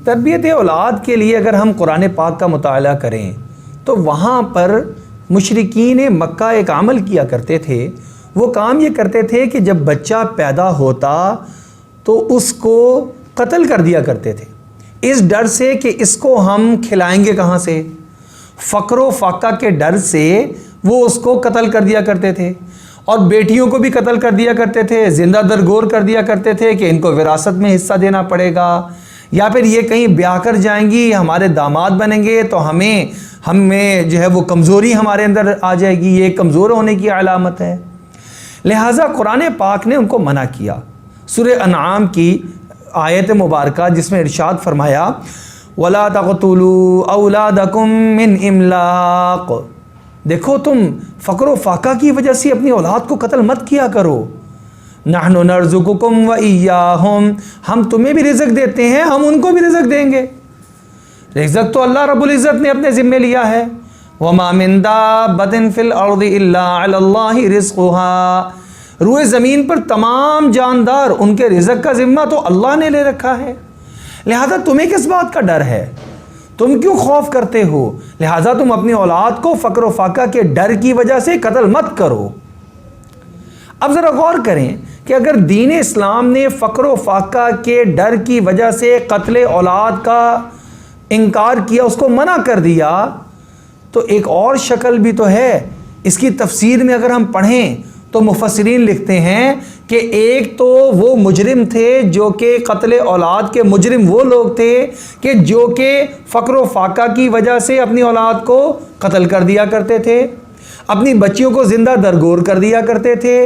تربیت اولاد کے لیے اگر ہم قرآن پاک کا مطالعہ کریں تو وہاں پر مشرکین مکہ ایک عمل کیا کرتے تھے. وہ کام یہ کرتے تھے کہ جب بچہ پیدا ہوتا تو اس کو قتل کر دیا کرتے تھے، اس ڈر سے کہ اس کو ہم کھلائیں گے کہاں سے. فقر و فاقہ کے ڈر سے وہ اس کو قتل کر دیا کرتے تھے، اور بیٹیوں کو بھی قتل کر دیا کرتے تھے، زندہ درگور کر دیا کرتے تھے کہ ان کو وراثت میں حصہ دینا پڑے گا، یا پھر یہ کہیں بیاہ کر جائیں گی، ہمارے داماد بنیں گے تو ہمیں جو ہے وہ کمزوری ہمارے اندر آ جائے گی، یہ کمزور ہونے کی علامت ہے. لہٰذا قرآن پاک نے ان کو منع کیا. سورہ انعام کی آیت مبارکہ جس میں ارشاد فرمایا وَلَا تَقْتُلُوا أَوْلَادَكُم مِّنْ إِمْلَاقٍ، دیکھو تم فقر و فاقہ کی وجہ سے اپنی اولاد کو قتل مت کیا کرو. نَحْنُ نَرْزُقُكُمْ وَإِيَّاهُمْ، ہم تمہیں بھی رزق دیتے ہیں، ہم ان کو بھی رزق دیں گے. رزق تو اللہ رب العزت نے اپنے ذمے لیا ہے. وَمَا مِن دَابَّةٍ فِي الْأَرْضِ إِلَّا عَلَى اللَّهِ رِزْقُهَا، روئے زمین پر تمام جاندار ان کے رزق کا ذمہ تو اللہ نے لے رکھا ہے. لہذا تمہیں کس بات کا ڈر ہے؟ تم کیوں خوف کرتے ہو؟ لہذا تم اپنی اولاد کو فقر و فاقہ کے ڈر کی وجہ سے قتل مت کرو. اب ذرا غور کریں کہ اگر دین اسلام نے فقر و فاقہ کے ڈر کی وجہ سے قتل اولاد کا انکار کیا، اس کو منع کر دیا، تو ایک اور شکل بھی تو ہے. اس کی تفسیر میں اگر ہم پڑھیں تو مفسرین لکھتے ہیں کہ ایک تو وہ مجرم تھے جو کہ قتل اولاد کے مجرم وہ لوگ تھے کہ جو کہ فقر و فاقہ کی وجہ سے اپنی اولاد کو قتل کر دیا کرتے تھے، اپنی بچیوں کو زندہ درگور کر دیا کرتے تھے.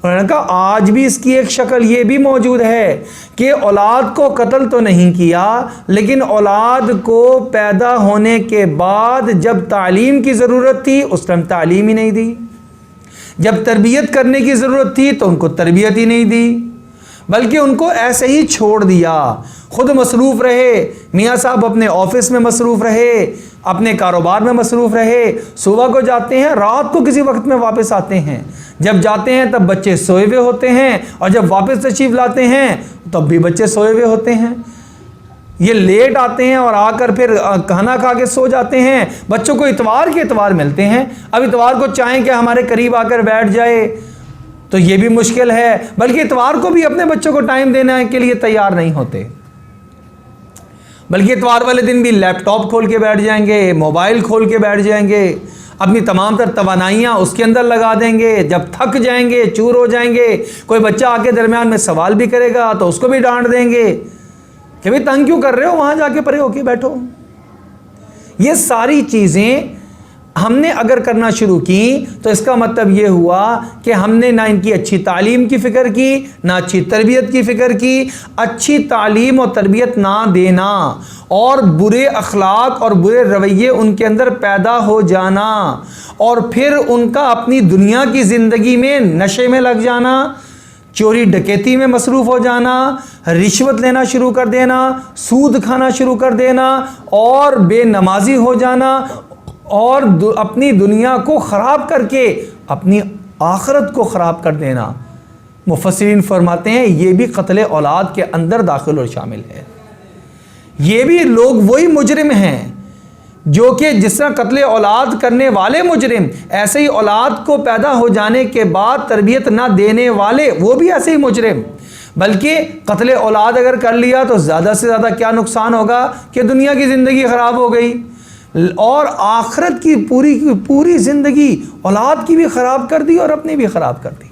انہوں نے کہا آج بھی اس کی ایک شکل یہ بھی موجود ہے کہ اولاد کو قتل تو نہیں کیا، لیکن اولاد کو پیدا ہونے کے بعد جب تعلیم کی ضرورت تھی اس ٹائم تعلیم ہی نہیں دی، جب تربیت کرنے کی ضرورت تھی تو ان کو تربیت ہی نہیں دی، بلکہ ان کو ایسے ہی چھوڑ دیا. خود مصروف رہے، میاں صاحب اپنے آفس میں مصروف رہے، اپنے کاروبار میں مصروف رہے، صبح کو جاتے ہیں رات کو کسی وقت میں واپس آتے ہیں، جب جاتے ہیں تب بچے سوئے ہوئے ہوتے ہیں، اور جب واپس تشریف لاتے ہیں تب بھی بچے سوئے ہوئے ہوتے ہیں. یہ لیٹ آتے ہیں اور آ کر پھر کھانا کھا کے سو جاتے ہیں. بچوں کو اتوار کے اتوار ملتے ہیں، اب اتوار کو چاہیں کہ ہمارے قریب آ کر بیٹھ جائے تو یہ بھی مشکل ہے، بلکہ اتوار کو بھی اپنے بچوں کو ٹائم دینے کے لیے تیار نہیں ہوتے، بلکہ اتوار والے دن بھی لیپ ٹاپ کھول کے بیٹھ جائیں گے، موبائل کھول کے بیٹھ جائیں گے، اپنی تمام تر توانائیاں اس کے اندر لگا دیں گے. جب تھک جائیں گے، چور ہو جائیں گے، کوئی بچہ آ کے درمیان میں سوال بھی کرے گا تو اس کو بھی ڈانٹ دیں گے کہ بھئی تنگ کیوں کر رہے ہو، وہاں جا کے پرے ہو کے بیٹھو. یہ ساری چیزیں ہم نے اگر کرنا شروع کی تو اس کا مطلب یہ ہوا کہ ہم نے نہ ان کی اچھی تعلیم کی فکر کی، نہ اچھی تربیت کی فکر کی. اچھی تعلیم اور تربیت نہ دینا اور برے اخلاق اور برے رویے ان کے اندر پیدا ہو جانا، اور پھر ان کا اپنی دنیا کی زندگی میں نشے میں لگ جانا، چوری ڈکیتی میں مصروف ہو جانا، رشوت لینا شروع کر دینا، سود کھانا شروع کر دینا، اور بے نمازی ہو جانا، اور اپنی دنیا کو خراب کر کے اپنی آخرت کو خراب کر دینا. مفسرین فرماتے ہیں یہ بھی قتل اولاد کے اندر داخل اور شامل ہے. یہ بھی لوگ وہی مجرم ہیں جو کہ جس طرح قتل اولاد کرنے والے مجرم، ایسے ہی اولاد کو پیدا ہو جانے کے بعد تربیت نہ دینے والے وہ بھی ایسے ہی مجرم. بلکہ قتل اولاد اگر کر لیا تو زیادہ سے زیادہ کیا نقصان ہوگا کہ دنیا کی زندگی خراب ہو گئی، اور آخرت کی پوری زندگی اولاد کی بھی خراب کر دی اور اپنی بھی خراب کر دی.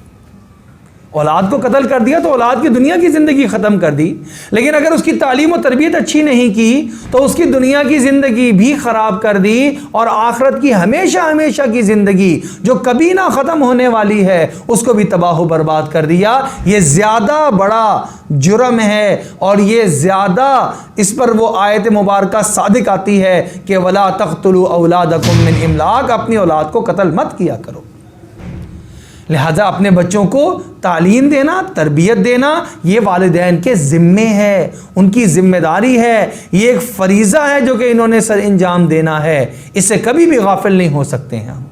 اولاد کو قتل کر دیا تو اولاد کی دنیا کی زندگی ختم کر دی، لیکن اگر اس کی تعلیم و تربیت اچھی نہیں کی تو اس کی دنیا کی زندگی بھی خراب کر دی، اور آخرت کی ہمیشہ کی زندگی جو کبھی نہ ختم ہونے والی ہے اس کو بھی تباہ و برباد کر دیا. یہ زیادہ بڑا جرم ہے، اور یہ زیادہ اس پر وہ آیت مبارکہ صادق آتی ہے کہ وَلَا تَقْتُلُوا أَوْلَادَكُم مِّنْ إِمْلَاقٍ، اپنی اولاد کو قتل مت کیا کرو. لہٰذا اپنے بچوں کو تعلیم دینا، تربیت دینا یہ والدین کے ذمے ہے، ان کی ذمہ داری ہے، یہ ایک فریضہ ہے جو کہ انہوں نے سر انجام دینا ہے. اس سے کبھی بھی غافل نہیں ہو سکتے ہیں ہم.